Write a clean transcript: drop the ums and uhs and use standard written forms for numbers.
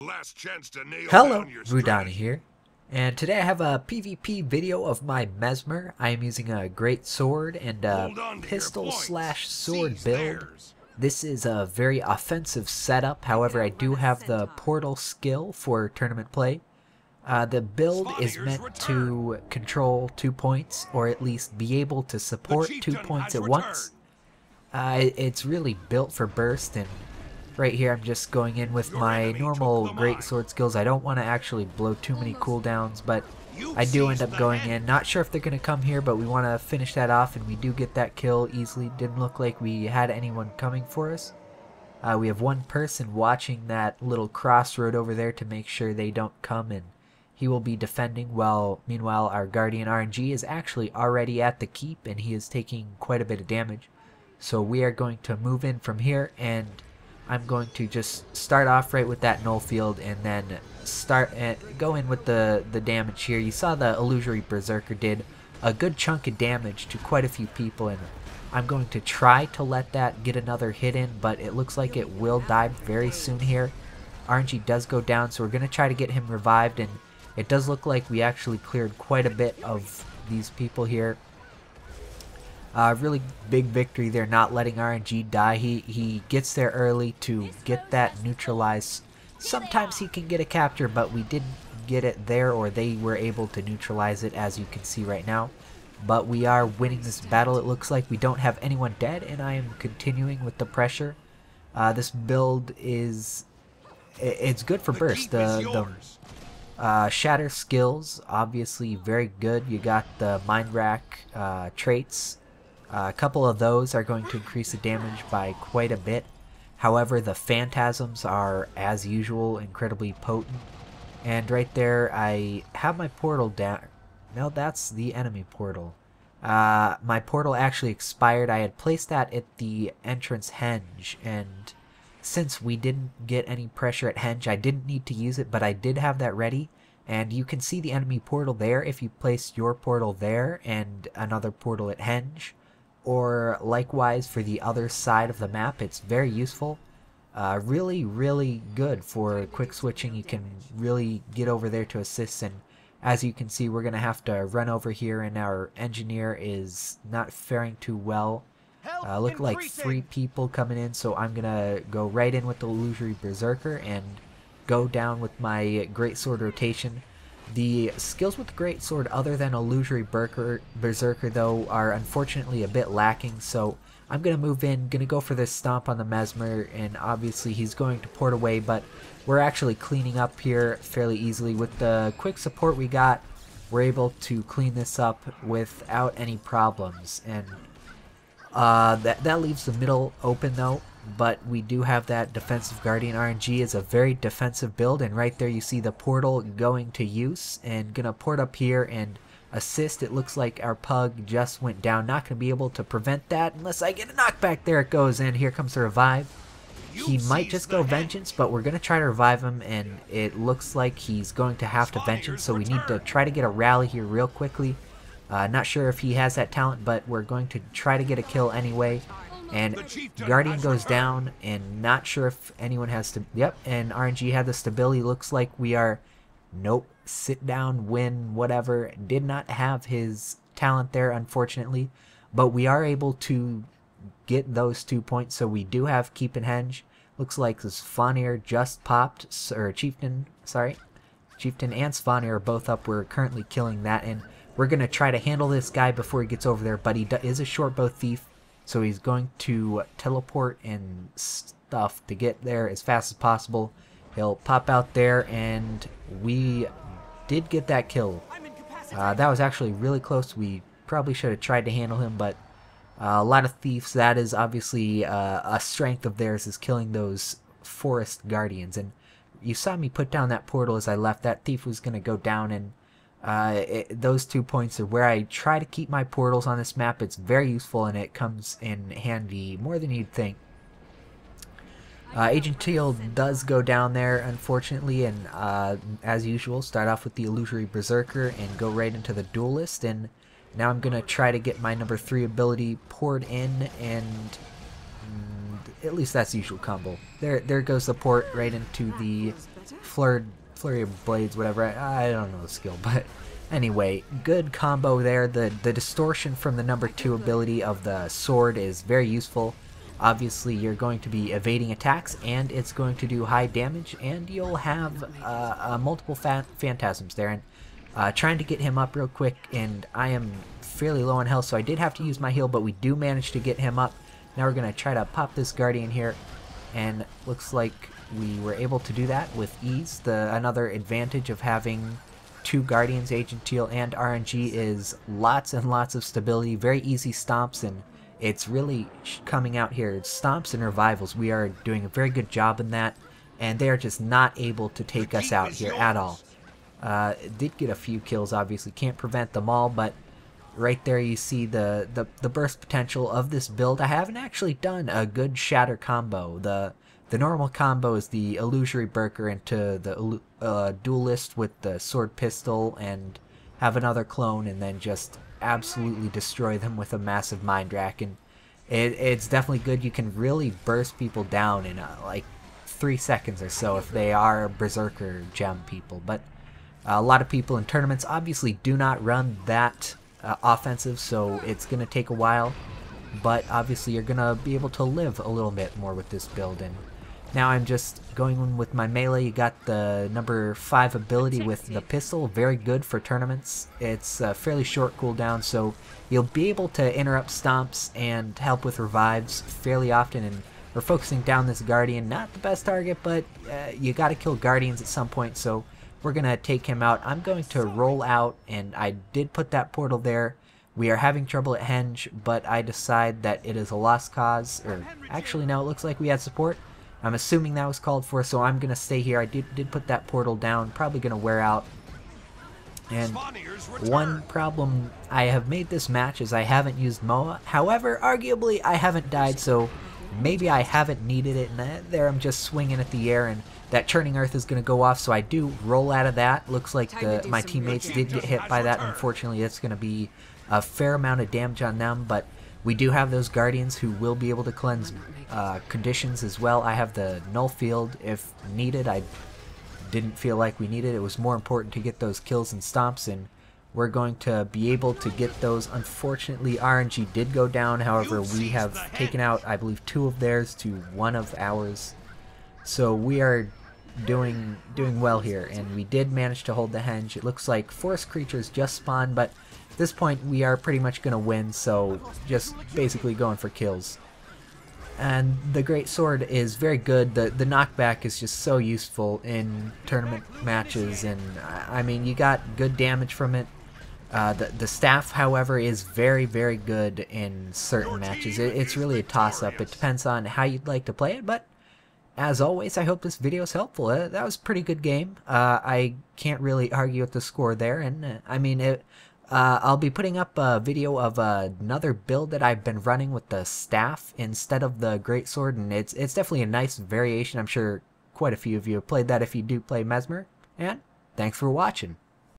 Last chance to nail Hello, down your Vudani strategy. here, and today I have a PvP video of my Mesmer. I am using a great sword and a Hold on to your pistol points. slash sword Seize build. theirs. This is a very offensive setup, however I do have the portal skill for tournament play. The build is Svanir's meant return. to control 2 points, or at least be able to The support 2 chieftain points has at returned. once. It's really built for burst, and right here I'm just going in with Your my enemy took normal the great mine. sword skills. I don't want to actually blow too many cooldowns, but You've I do end seized up the going head. in. Not sure if they're going to come here, but we want to finish that off, and we do get that kill easily. Didn't look like we had anyone coming for us. We have one person watching that little crossroad over there to make sure they don't come, and he will be defending, while meanwhile our Guardian RNG is actually already at the keep, and he is taking quite a bit of damage. So we are going to move in from here, and I'm going to just start off right with that null field, and then go in with the damage here. You saw the Illusory Berserker did a good chunk of damage to quite a few people, and I'm going to try to let that get another hit in, but it looks like it will die very soon here. RNG does go down, so we're going to try to get him revived, and it does look like we actually cleared quite a bit of these people here. Really big victory there, not letting RNG die. He gets there early to get that neutralized. Sometimes he can get a capture, but we didn't get it there, or they were able to neutralize it, as you can see right now. But we are winning this battle. It looks like we don't have anyone dead, and I am continuing with the pressure. This build it's good for The burst. keep is The yours. shatter skills obviously very good. You got the mind rack traits. A couple of those are going to increase the damage by quite a bit. However, the phantasms are, as usual, incredibly potent. And right there, I have my portal down. No, that's the enemy portal. My portal actually expired. I had placed that at the entrance henge, and since we didn't get any pressure at henge, I didn't need to use it, but I did have that ready. And you can see the enemy portal there if you place your portal there and another portal at henge. Or likewise for the other side of the map. It's very useful. Really good for quick switching. You can really get over there to assist, and as you can see, we're going to have to run over here, and our engineer is not faring too well. Look like 3 people coming in, so I'm going to go right in with the Illusory Berserker and go down with my Greatsword rotation. The skills with the Greatsword, other than Illusory Berserker, though, are unfortunately a bit lacking, so I'm going to move in, going to go for this stomp on the Mesmer, and obviously he's going to port away, but we're actually cleaning up here fairly easily. With the quick support we got, we're able to clean this up without any problems, and that leaves the middle open though. But we do have that defensive Guardian. RNG is a very defensive build, and right there you see the portal going to use, and gonna port up here and assist. It looks like our pug just went down. Not gonna be able to prevent that unless I get a knockback. There it goes, and here comes the revive. He might just go Vengeance, but we're gonna try to revive him, and it looks like he's going to have to Vengeance, so we need to try to get a rally here real quickly. Not sure if he has that talent, but we're going to try to get a kill anyway. And Guardian goes down, and not sure if anyone has to. Yep, and RNG had the stability. Looks like we are. Nope. Sit down, win, whatever. Did not have his talent there, unfortunately. But we are able to get those 2 points, so we do have keep and henge. Looks like this Svanir just popped, or Chieftain, sorry. Chieftain and Svanir are both up. We're currently killing that, and we're going to try to handle this guy before he gets over there, but he is a short bow thief. So he's going to teleport and stuff to get there as fast as possible. He'll pop out there, and we did get that kill. That was actually really close. We probably should have tried to handle him, but a lot of thieves, that is obviously a strength of theirs, is killing those forest guardians. And you saw me put down that portal as I left. That thief was going to go down, and those 2 points are where I try to keep my portals on this map. It's very useful, and it comes in handy more than you'd think. Agent Teal does go down there, unfortunately, and as usual, start off with the Illusory Berserker and go right into the Duelist. And now I'm going to try to get my number 3 ability poured in, and at least that's the usual combo. There goes the port right into the flurry of blades, whatever. I don't know the skill, but anyway, good combo there. The distortion from the number 2 ability of the sword is very useful. Obviously, you're going to be evading attacks, and it's going to do high damage, and you'll have multiple phantasms there. And trying to get him up real quick, and I am fairly low on health, so I did have to use my heal, but we do manage to get him up. Now we're going to try to pop this Guardian here, and looks like we were able to do that with ease. Another advantage of having 2 Guardians, Agent Teal and RNG, is lots and lots of stability, very easy stomps, and it's really coming out here. Stomps and revivals, we are doing a very good job in that, and they are just not able to take us out here at all. Did get a few kills, obviously, can't prevent them all, but right there you see the burst potential of this build. I haven't actually done a good shatter combo. The normal combo is the illusory Berker into the duelist with the sword pistol and have another clone and then just absolutely destroy them with a massive mind rack. And it's definitely good. You can really burst people down in like 3 seconds or so if they are berserker gem people. But a lot of people in tournaments obviously do not run that offensive, so it's going to take a while, but obviously you're going to be able to live a little bit more with this build. And now I'm just going with my melee. You got the number 5 ability with the pistol, very good for tournaments. It's a fairly short cooldown, so you'll be able to interrupt stomps and help with revives fairly often. And we're focusing down this Guardian, not the best target, but you got to kill Guardians at some point, so we're going to take him out. I'm going to roll out, and I did put that portal there. We are having trouble at Henge, but I decide that it is a lost cause. Or actually, no, it looks like we had support. I'm assuming that was called for, so I'm going to stay here. I did put that portal down, probably going to wear out. And one problem I have made this match is I haven't used Moa. However, arguably, I haven't died, so maybe I haven't needed it. And there I'm just swinging at the air, and that Churning Earth is going to go off, so I do roll out of that. Looks like my teammates did get hit by that. Unfortunately, it's going to be a fair amount of damage on them, but we do have those Guardians who will be able to cleanse conditions as well. I have the Null Field if needed. I didn't feel like we needed it. It was more important to get those kills and stomps, and we're going to be able to get those. Unfortunately, RNG did go down. However, we have taken out, I believe, 2 of theirs to 1 of ours. So we are doing well here, and we did manage to hold the Henge. It looks like forest creatures just spawned, but at this point we are pretty much going to win, so just basically going for kills. And the Great Sword is very good. The knockback is just so useful in tournament matches, and I mean, you got good damage from it. The staff, however, is very, very good in certain matches. It's really a toss-up. It depends on how you'd like to play it, but as always, I hope this video is helpful. That was a pretty good game. I can't really argue with the score there, and I mean, I'll be putting up a video of another build that I've been running with the staff instead of the Great Sword, and it's definitely a nice variation. I'm sure quite a few of you have played that if you do play Mesmer, and thanks for watching.